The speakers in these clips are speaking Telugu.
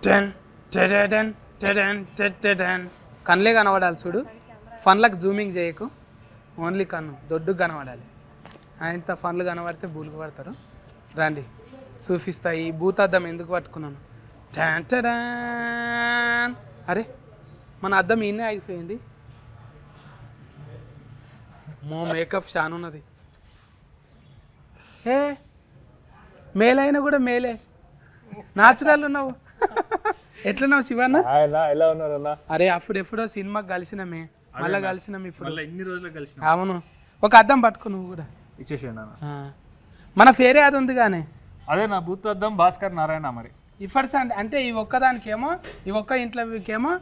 టెన్ టెడెన్ టెడెన్ టెడెన్ కళ్ళే కనబడాలి చూడు. ఫన్లకు జూమింగ్ చేయకు, ఓన్లీ కన్ను దొడ్డుకు కనబడాలి. ఆయనతో ఫన్లు కనబడితే బూలుకు పడతారు. రండి చూపిస్తా ఈ భూతాద్దం ఎందుకు పట్టుకున్నాను. టెన్ టెడెన్. అరే మన అద్దం ఈయనే అయిపోయింది. మో మేకప్ షాన్ ఉన్నది. ఏ మేలైనా కూడా మేలే, నాచురల్ ఉన్నావు. ఎట్లున్నావు శివన్న? ఎలా ఉన్నారన్నా? అరే అప్పుడు ఎప్పుడో సినిమాకి కలిసినామే, మళ్ళీ కలిసినాం ఇప్పుడు. ఎన్ని రోజులు కలిసి? అవును, ఒక అద్దం పట్టుకో నువ్వు కూడా ఇచ్చేసాను. మన పేరే అది ఉంది కానీ అదే నా బూత్ అద్దం భాస్కర్ నారాయణ. మరి ఇఫర్స్ అంటే ఈ ఒక్కదానికేమో, ఈ ఒక్క ఇంట్లోకేమో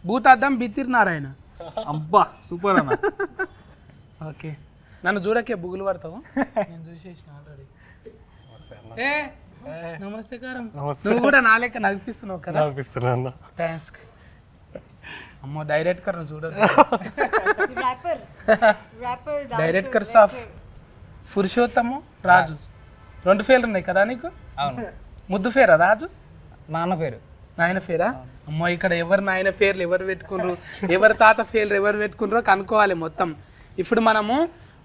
భూతాద్దం బిత్తిరి నారాయణ. అబ్బా సూపర్ అన్న. ఓకే, నన్ను చూడకే బుగులు పడతావు, నేను చూసేసిన ఆల్రెడీ. ఏ నమస్తే కారం, నువ్వు కూడా నా లెక్క నగిపిస్తున్నావు కదా. నవ్విస్తున్నా. థ్యాంక్స్. అమ్మో డైరెక్టర్ చూడదు. డైరెక్టర్ ఆఫ్ పురుషోత్తము రాజు. 2 పేర్లు ఉన్నాయి కదా నీకు? అవును. ముద్దు పేరా రాజు? నాన్న పేరు. నాయన పేరా? అమ్మో ఇక్కడ ఎవరు నాయన పేర్లు ఎవరు పెట్టుకున్నారు, ఎవరి తాత పేర్లు ఎవరు పెట్టుకున్నారో కనుక్కోవాలి మొత్తం. ఇప్పుడు మనము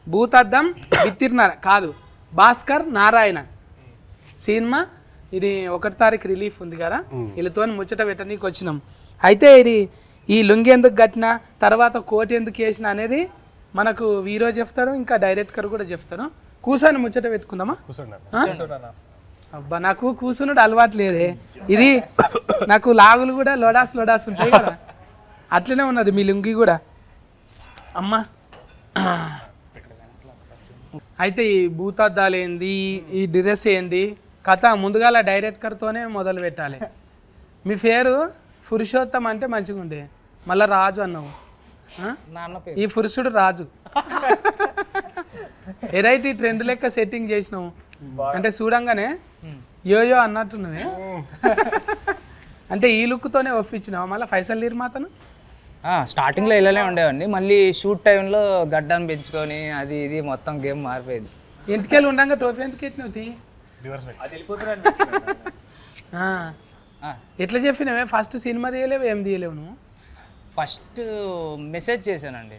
భూతద్దం బిత్తిరినారా కాదు, భాస్కర్ నారాయణ సినిమా ఇది 1వ తారీఖు రిలీఫ్ ఉంది కదా, వీళ్ళతో ముచ్చట పెట్టనీకి వచ్చినాం. అయితే ఇది ఈ లుంగి ఎందుకు కట్టినా, తర్వాత కోట్ ఎందుకు వేసిన అనేది మనకు హీరో చెప్తాడు, ఇంకా డైరెక్టర్ కూడా చెప్తాడు. కూర్చొని ముచ్చట పెట్టుకుందామా? అబ్బా నాకు కూర్చున్నాడు అలవాటు లేదే. ఇది నాకు లాగులు కూడా లోడాస్ ఉంటాయి కదా, అట్లనే ఉన్నది మీ లుంగి కూడా. అమ్మా అయితే ఈ భూతద్దాలు ఏంది, ఈ డ్రెస్ ఏంది కథ ముందుగాల డైరెక్టర్తోనే మొదలు పెట్టాలి. మీ పేరు పురుషోత్తం అంటే మంచిగా ఉండే, మళ్ళీ రాజు అన్నావు. నాన్న పేరు. ఈ పురుషుడు రాజు. ఎరైటీ ట్రెండ్ లెక్క సెట్టింగ్ చేసినావు అంటే చూడంగానే యోయో అన్నట్టున్నది. అంటే ఈ లుక్తోనే ఒప్పించినావు మళ్ళీ ఫైసల్ నిర్మాతను? స్టార్టింగ్లో ఇలానే ఉండేవండి, మళ్ళీ షూట్ టైంలో గడ్డాన్ని పెంచుకొని అది ఇది మొత్తం గేమ్ మారిపోయింది. ఇంటికెళ్ళి ఉండగా టోపీ ఎందుకు ఎత్తినవు? ఎట్లా చెప్పినవే? ఫస్ట్ సినిమా తీయలేవు, ఏం తీయలేవు నువ్వు? ఫస్ట్ మెసేజ్ చేశానండి,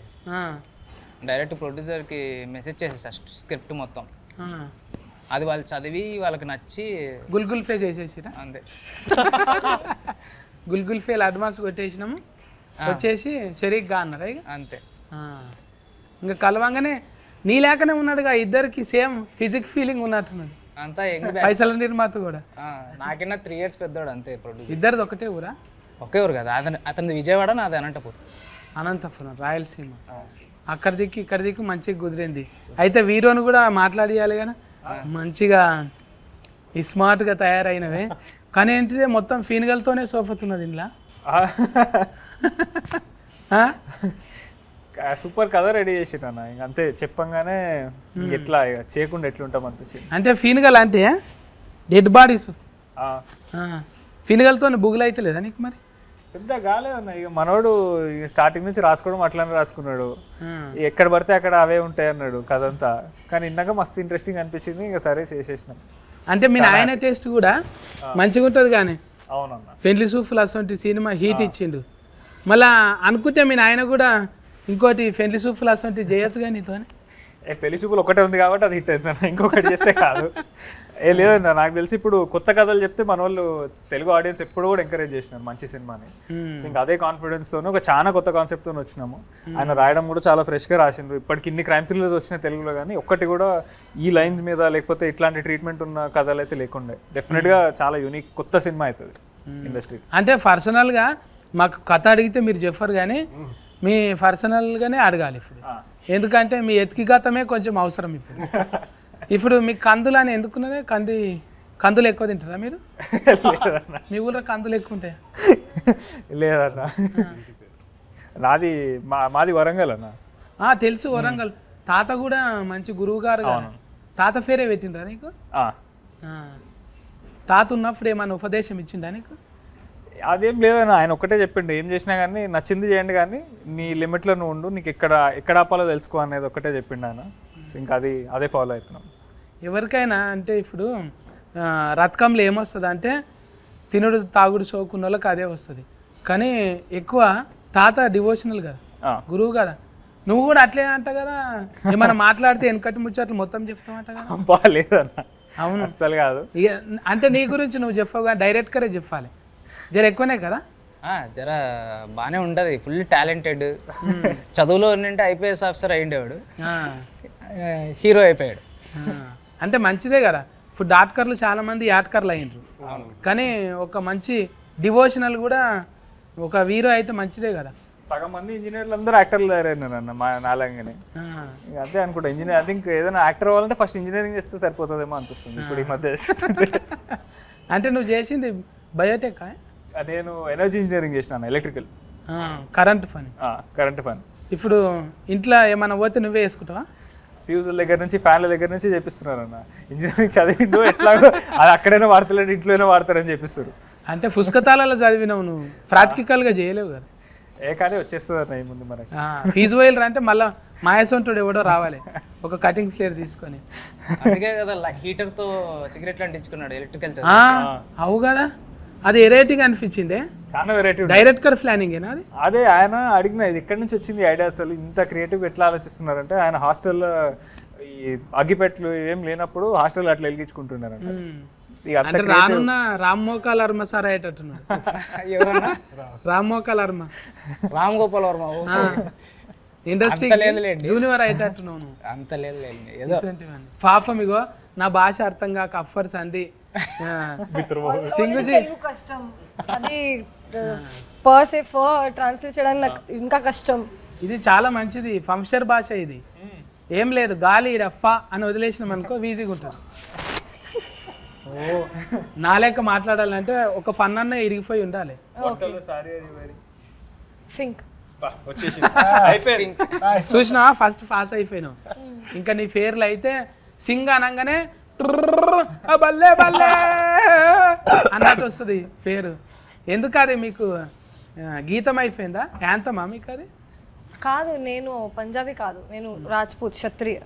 డైరెక్ట్ ప్రొడ్యూసర్కి మెసేజ్ చేసేసా స్క్రిప్ట్ మొత్తం. అది వాళ్ళు చదివి వాళ్ళకి నచ్చి గుల్గుల్ ఫే చేసేసిరా అంతే. గుల్గుల్ ఫేలు అడ్వాన్స్ కొట్టేసినాము, వచ్చేసి షరీక్గా అన్నారా ఇక అంతే. ఇంకా కలవంగానే నీ లేకనే ఉన్నాడుగా, ఇద్దరికి సేమ్ ఫిజిక్ ఫీలింగ్ ఉన్నట్టున్నది. అంతా పైసల నిర్మాత కూడా నాకన్నా 3 years పెద్దోడు అంతే ప్రొడ్యూసర్. ఇద్దరిది ఒకటే ఊరా? ఒకే ఊరు కదా, అతనిది విజయవాడ, నాది అనంతపురం. అనంతపురం రాయలసీమ. అక్కడ దిక్కు ఇక్కడ దిక్కు మంచిగా కుదిరింది. అయితే వీరోని కూడా మాట్లాడియాలి కదా, మంచిగా స్మార్ట్గా తయారైనవే. కానీ ఏంటిదే మొత్తం ఫీనుగలతోనే సోఫతున్నది ఇంట్లో. సూపర్ కథ రెడీ చేసిరు అన్న. ఇంక అంతే చెప్పంగానే ఎట్లా చేయకుండా ఎట్లుంటాం అనిపించింది. అంటే ఫీనుగల్ అంటే డెడ్ బాడీస్, ఫీనుగలతో బుగులు అయితే లేదా నీకు? మరి పెద్ద కాలేదన్న. ఇక మనోడు స్టార్టింగ్ నుంచి రాసుకోవడం అట్లానే రాసుకున్నాడు, ఎక్కడ పడితే అక్కడ అవే ఉంటాయి అన్నాడు కథ అంతా. కానీ ఇందాక మస్తు ఇంట్రెస్టింగ్ అనిపించింది, ఇంకా సరే చేసేసినాం. అంటే మీ నాయన టేస్ట్ కూడా మంచిగా ఉంటుంది కానీ. అవునన్న, ఫ్రెండ్లీ సూఫ్లు అసలు సినిమా హీట్ ఇచ్చిండు. మళ్ళా అనుకుంటే మీ నాయన కూడా ఇంకోటి ఫ్రెండ్లీ సూఫ్లు అసలు చేయొచ్చు కానీ నీతో. పెళ్లి చూపులు ఒకటే ఉంది కాబట్టి అది హిట్ అవుతుంది, ఇంకొకటి చేస్తే కాదు. లేదన్న, నాకు తెలిసి ఇప్పుడు కొత్త కథలు చెప్తే మన వాళ్ళు తెలుగు ఆడియన్స్ ఎప్పుడు కూడా ఎంకరేజ్ చేసినారు మంచి సినిమాని. ఇంకా అదే కాన్ఫిడెన్స్ తోనే ఒక చాలా కొత్త కాన్సెప్ట్ తో వచ్చినాము. ఆయన రాయడం కూడా చాలా ఫ్రెష్ గా రాసిండ్రు. ఇప్పటికి ఇన్ని క్రైమ్ థ్రిల్లర్స్ వచ్చినాయి తెలుగులో, కానీ ఒక్కటి కూడా ఈ లైన్స్ మీద లేకపోతే ఇట్లాంటి ట్రీట్మెంట్ ఉన్న కథలు అయితే లేకుండే. డెఫినెట్ గా చాలా యూనిక్ కొత్త సినిమా అవుతుంది ఇండస్ట్రీ. అంటే పర్సనల్ గా మాకు కథ అడిగితే మీరు చెప్పరు కానీ మీ పర్సనల్గానే అడగాలి ఇప్పుడు. ఎందుకంటే మీ ఎతికిగతమే కొంచెం అవసరం ఇప్పుడు. ఇప్పుడు మీకు కందులు అని ఎందుకున్నదే? కందులు ఎక్కువ తింటారా మీరు? మీ ఊళ్ళో కందులు ఎక్కువ ఉంటాయా? లేదన్నా, మాది వరంగల్ అన్న. తెలుసు వరంగల్. తాత కూడా మంచి గురువు గారు. తాత పేరే పెట్టిండ్రా నీకు? తాత ఉన్నప్పుడు ఏమైనా ఉపదేశం ఇచ్చిందా నీకు? అదేం లేదన్నా, ఆయన ఒక్కటే చెప్పిండు, ఏం చేసినా కానీ నచ్చింది చేయండి కానీ నీ లిమిట్లో నువ్వు ఉండు, నీకు ఎక్కడ ఆపాలో తెలుసుకో అనేది ఒక్కటే చెప్పిండు ఆయన. ఇంకా అదే ఫాలో అవుతున్నాం. ఎవరికైనా అంటే ఇప్పుడు రథకంలో ఏమొస్తుంది అంటే తినుడు తాగుడు చదువుకున్న వాళ్ళకి అదే వస్తుంది. కానీ ఎక్కువ తాత డివోషనల్ కదా, గురువు కదా, నువ్వు కూడా అట్లే అంట కదా, ఏమైనా మాట్లాడితే వెనకటి ముచ్చట్లు మొత్తం చెప్తామంట కదా. బాగాలేదన్న. అవును అస్సలు కాదు. ఇక అంటే నీ గురించి నువ్వు చెప్పవు కానీ డైరెక్ట్గానే చెప్పాలి, జర ఎక్కువనే కదా. జర బాగానే ఉంటుంది, ఫుల్ టాలెంటెడ్. చదువులో ఉన్నంటే ఐపీఎస్ ఆఫీసర్ అయ్యిండేవాడు, హీరో అయిపోయాడు. అంటే మంచిదే కదా, ఇప్పుడు డాక్టర్లు చాలా మంది యాట్కర్లు అయ్యిండ్రు, కానీ ఒక మంచి డివోషనల్ కూడా ఒక హీరో అయితే మంచిదే కదా. సగం మంది ఇంజనీర్లు అందరూ యాక్టర్లు తయారైనారు అన్న మా నాలంగానే. అదే అనుకుంటా ఇంజనీర్, ఐ థింక్ ఏదైనా యాక్టర్ అవ్వాలంటే ఫస్ట్ ఇంజనీరింగ్ చేస్తే సరిపోతుందేమో అనిపిస్తుంది ఇప్పుడు ఈ మధ్య. అంటే నువ్వు చేసింది బయోటెక్? నేను ఎనర్జీ ఇంజనీరింగ్ చేసినాను, ఎలక్ట్రికల్, కరెంట్ ఫన్. ఇప్పుడు ఇంట్లో ఏమైనా పోతే నువ్వే వేసుకుంటావా? ఫ్యూజుల దగ్గర నుంచి ఫ్యాన్ల దగ్గర నుంచి చేపిస్తున్నారు అన్న. ఇంజనీరింగ్ చదివిండు ఎట్లాగో అది అక్కడైనా వాడతలేడు, ఇంట్లోనే వాడతారని చెప్పిస్తారు. అంటే పుస్తకాలలో చదివినావు నువ్వు, ప్రాక్టికల్గా చేయలేవు కదా. కానీ వచ్చేస్తుంది అన్న ఈ ముందు మనకి. ఫీజు వైలర్ అంటే మళ్ళీ మాయసొంటుడు ఎవడో రావాలి ఒక కటింగ్ ఫ్లేర్ తీసుకొని. అందుకే కదా హీటర్తో సిగరెట్లు అంటించుకున్నాడు ఎలక్ట్రికల్. అవు కదా, అది వెరైటీగా అనిపించిందే, చాలా వెరైటీ. డైరెక్టర్ ప్లానింగేనా అది? అదే ఆయన అడిగిన ఇది ఎక్కడి నుంచి వచ్చింది ఐడియా, అసలు ఇంత క్రియేటివ్గా ఎట్లా ఆలోచిస్తున్నారంటే ఆయన హాస్టల్లో ఈ అగ్గిపెట్లు ఏం లేనప్పుడు హాస్టల్లో అట్లా వెలిగించుకుంటున్నారంట. అంటే రానున్న రామ్ మోకాల్ వర్మ సార్ అయ్యేటట్టున్నాడు. ఎవరన్నా? రామ్ మోకాల్ వర్మ, రామ్ గోపాల్ వర్మ ఇండస్ట్రీ జూనియర్ అయ్యేటట్టున్నావు నువ్వు. అంత లేదు పాపం ఇగో నా భాష అర్థం కాక అఫర్స్ అంది సింగుజీ. కష్టం అది పర్స్ ట్రాన్స్లేట్ చేయడానికి నాకు ఇంకా కష్టం. ఇది చాలా మంచిది ఫంక్షన్ భాష, ఇది ఏం లేదు గాలి రఫా అని వదిలేసినాం అనుకో ఈజీగా ఉంటుంది. ఓ నా లెక్క మాట్లాడాలంటే ఒక ఫన్ అన్న ఇరిగిపోయి ఉండాలి. చూసినా ఫస్ట్ పాస్ అయిపోయినావు, ఇంకా నీ పేర్లు అయితే సింగ్ అనగానే బల్లే బల్లే అన్నట్టు వస్తుంది పేరు. ఎందుకు అది మీకు గీతం అయిపోయిందా, యాంతమా మీకు అది? కాదు, నేను పంజాబీ కాదు, నేను రాజ్పూత్ క్షత్రియ.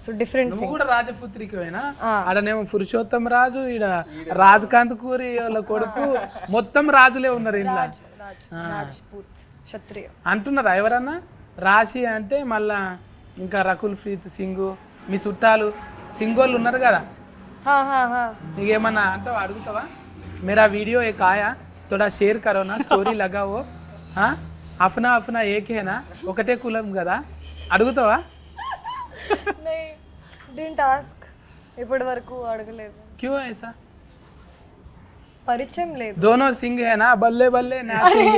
So different. నువ్వు కూడా రాజపుత్రికవేనా? ఆడనేమో పురుషోత్తమ రాజు, ఈడ రాజకాంత్ కూరి వాళ్ళ కొడుకు, మొత్తం రాజులే ఉన్నారు ఇంట్లో. రాజ్పూత్ క్షత్రియ అంటున్నారా ఎవరన్నా? రాశి అంటే మళ్ళా ఇంకా రకుల్ ప్రీత్ సింగ్, మీ చుట్టాలు సింగోళ్ళు ఉన్నారు కదా, నీకేమన్నా అంటే అడుగుతావా? मेरा वीडियो एक आया, थोड़ा शेयर करो ना, स्टोरी लगाओ. అఫ్నా అఫ్నా ఏకేనా, ఒకటే కులం కదా, అడుగుతావా? ఇప్పటి వరకు అడగలేదు. క్యూ ఐసా? పరిచయం లేదు. दोनों सिंह है ना, बल्ले बल्ले ना सिंह.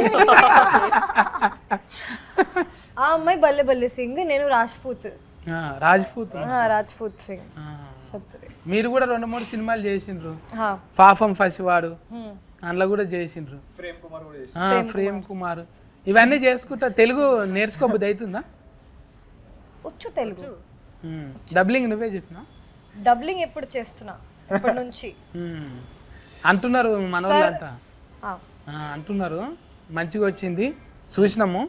ఆ అమ్మాయి బల్లె బల్లె సింగ్, నేను రాజ్పూత్. రాజ్పూత్ సింగ్. మీరు కూడా 2-3 సినిమాలు చేసిండ్రు, పాపం ఫసివాడు అందులో కూడా చేసిండ్రు, ప్రేమ్ కుమార్, ఇవన్నీ చేసుకుంటా. తెలుగు నేర్చుకోబుద్ది అవుతుందా? వచ్చు తెలుగు. డబ్లింగ్ నువ్వే చెప్పినా? డబ్లింగ్ ఎప్పుడు చేస్తున్నా, ఇప్పటి నుంచి అంటున్నారు మన వాళ్ళంతా, అంటున్నారు మంచిగా వచ్చింది. చూసినాము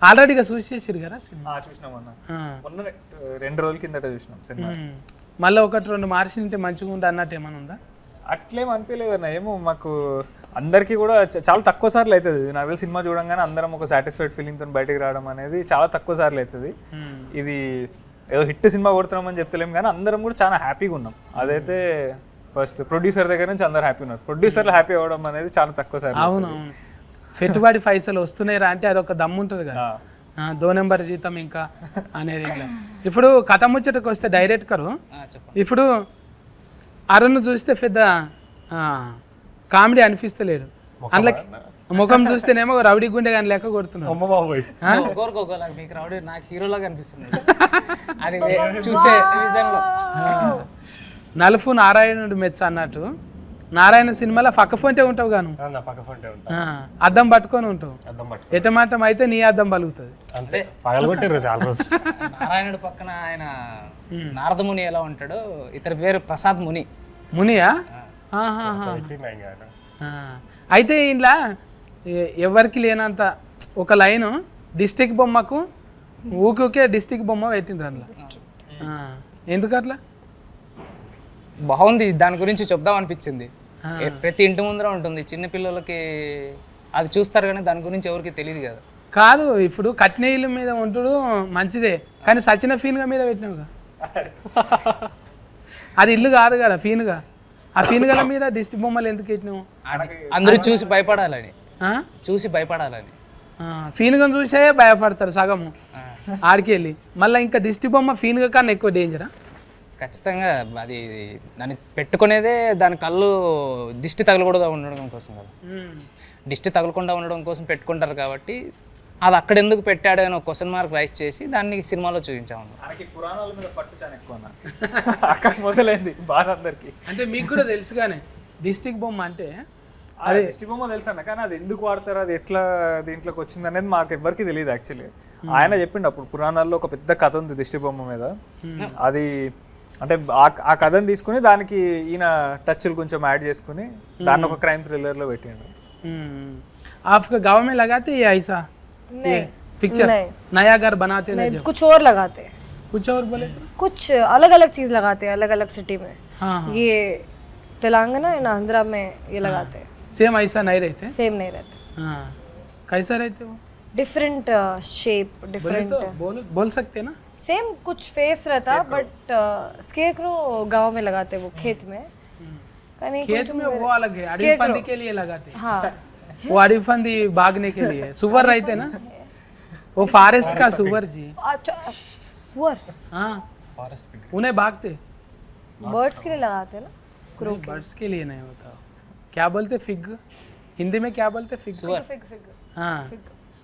ఆల్రెడీగా చూసేసారు కదా సినిమా. చూసినామన్నా, మొన్న 2 రోజుల కిందట చూసినాం సినిమా. మళ్ళీ 1-2 మార్చింటే మంచిగా ఉండే అన్నట్టు ఏమైనా ఉందా? అట్లేం అనిపించలేదు అన్న. ఏమో మాకు అందరికీ కూడా చాలా తక్కువ సార్లు అవుతుంది నాకు తెలిసి. సినిమా చూడంగానే అందరం ఒక సాటిస్ఫైడ్ ఫీలింగ్తో బయటకు రావడం అనేది చాలా తక్కువ సార్లు అవుతుంది. ఇది ఏదో హిట్ సినిమా కొడుతున్నామని చెప్తలేము కానీ అందరం కూడా చాలా హ్యాపీగా ఉన్నాం. అదైతే ఫస్ట్ ప్రొడ్యూసర్ దగ్గర నుంచి అందరు హ్యాపీ ఉన్నారు. ప్రొడ్యూసర్లు హ్యాపీ అవ్వడం అనేది చాలా తక్కువ సార్లు. అవునవును, పెట్టుబడి పైసలు వస్తున్నాయిరా అంటే అదొక దమ్ము ఉంటుంది కదా, 2 నెంబర్ జీతం ఇంకా అనేది. ఇప్పుడు కథ ముచ్చటకు వస్తే డైరెక్టరు, ఇప్పుడు అరుణ్ చూస్తే పెద్ద కామెడీ అనిపిస్తలేడు, అందులో ముఖం చూస్తేనేమో రౌడీ గుండె కానీ లెక్క కొడుతున్నాడు. నాకు హీరోలాగా అనిపిస్తుంది అది చూసే విజన్లో. నలుపు నారాయణుడు మెచ్చ అన్నట్టు, నారాయణ సినిమాలో పక్క ఫోంటే ఉంటావు గాను, అద్దం పట్టుకొని ఉంటావు, ఎటమాటం అయితే నీ అద్దం పలుకుతుంది. నారాయణుడు పక్కన ఆయన నారదముని ఎలా ఉంటాడో, ఇతని పేరు ప్రసాద్ ముని. మునియా? అయితే ఇంట్లో ఎవరికి లేనంత ఒక లైను డిస్టిక్ బొమ్మకు ఊకే డిస్టిక్ బొమ్మ పెట్టిండ్రు అందులో. ఎందుకు అట్లా? బాగుంది, దాని గురించి చెప్దాం అనిపించింది. ప్రతి ఇంటి ముందర ఉంటుంది. చిన్న పిల్లలకి అది చూస్తారు కానీ దాని గురించి ఎవరికి తెలియదు కదా. కాదు ఇప్పుడు కట్టిన ఇల్లు మీద ఉంటాడు మంచిదే, కానీ సచిన ఫీన్గా మీద పెట్టినావుగా. అది ఇల్లు కాదు కదా ఫీన్గా. ఆ ఫీన్గల మీద దిష్టి బొమ్మలు ఎందుకు పెట్టినావు? అందరూ చూసి భయపడాలని, చూసి భయపడాలని. ఫీన్గా చూసే భయపడతారు సగము ఆడికి వెళ్ళి. మళ్ళీ ఇంకా దిష్టి బొమ్మ ఫీన్గా కన్నా ఎక్కువ డేంజరా? ఖచ్చితంగా అది దాన్ని పెట్టుకునేదే దాని కళ్ళు దిష్టి తగలకూడదు ఉండడం కోసం కదా. దిష్టి తగలకుండా ఉండడం కోసం పెట్టుకుంటారు కాబట్టి అది అక్కడ ఎందుకు పెట్టాడు అని ఒక క్వశ్చన్ మార్క్ రైజ్ చేసి దాన్ని సినిమాలో చూపించాము. పురాణాల మీద పట్టు చాలా ఎక్కువ అక్కడ మొదలైంది బాగా అందరికి. అంటే మీకు కూడా తెలుసు కానీ దిష్టికి బొమ్మ అంటే అదే దిష్టి బొమ్మ తెలుసు అన్న, కానీ అది ఎందుకు వాడతారు, అది ఎట్లా దీంట్లోకి వచ్చింది అనేది మాకు ఎవ్వరికి తెలియదు యాక్చువల్లీ. ఆయన చెప్పిండు అప్పుడు పురాణాల్లో ఒక పెద్ద కథ ఉంది దిష్టి బొమ్మ మీద. అది అంటే ఆ కథను తీసుకుని దానికి ఈయన టచ్లు కొంచెం యాడ్ చేసుకుని దాన్ని ఒక క్రైమ్ థ్రిల్లర్లో పెట్టిండు. आपका गाँव में लगाते ये ऐसा पिक्चर नया घर बनाते नहीं, कुछ और लगाते हैं, कुछ और बोले तो? कुछ अलग अलग चीज लगाते हैं अलग अलग सिटी में. हाँ ये तेलंगाना एंड आंध्रा में ये लगाते हैं. सेम ऐसा नहीं रहते? सेम नहीं रहते. हाँ कैसा रहते वो? Different shape different. बोल सकते ना? सेम कुछ फेस रहता बट स्केरक्रो गांव में लगाते वो खेत में. खेत में वो अलग है, अड़ीफंदी के लिए लगाते. हाँ वो अड़ीफंदी भागने के लिए. सुअर रहते ना, वो फॉरेस्ट का सुअर जी. सुअर हाँ उन्हें भागते. बर्ड्स के लिए लगाते हैं ना. बर्ड्स के लिए नहीं होता. क्या बोलते फिग? हिंदी में क्या बोलते? फिग. Fig fig. हाँ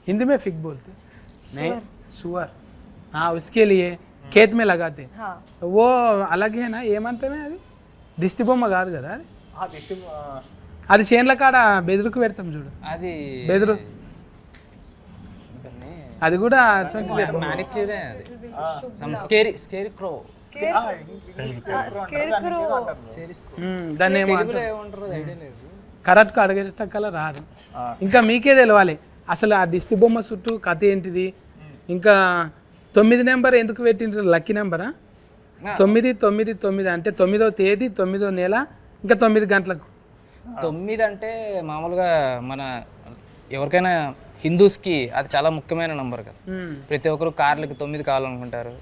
हिंदी में फिग बोलते. नहीं सुअर. हाँ उसके लिए खेत में लगाते. हाँ वो अलग है ना. ఏమంటే అది దిష్టి బొమ్మ కాదు కదా అది. అది చేన్ల కాడ బెదురుకు పెడతాం చూడు, అది బెదురు. అది కూడా మ్యానిక్యూరే. అది సమ్ స్కేరీ క్రో. स्केरक्रो దాన్ని తెలుగులో ఏమంటారో ఐడియా లేదు. కరెక్ట్గా అడిగేటక్కల రాదు. ఇంకా మీకే తెలవాలి అసలు ఆ దిష్టి బొమ్మ చుట్టూ కథ ఏంటిది. ఇంకా 9 నెంబర్ ఎందుకు పెట్టిండ్రు? లక్కీ నెంబరా? 999 అంటే 9వ తేదీ 9వ నెల ఇంకా 9 గంటలకు. 9 అంటే మామూలుగా మన ఎవరికైనా హిందూస్కి అది చాలా ముఖ్యమైన నంబర్ కదా. ప్రతి ఒక్కరు కార్లకి 9 కావాలనుకుంటారు.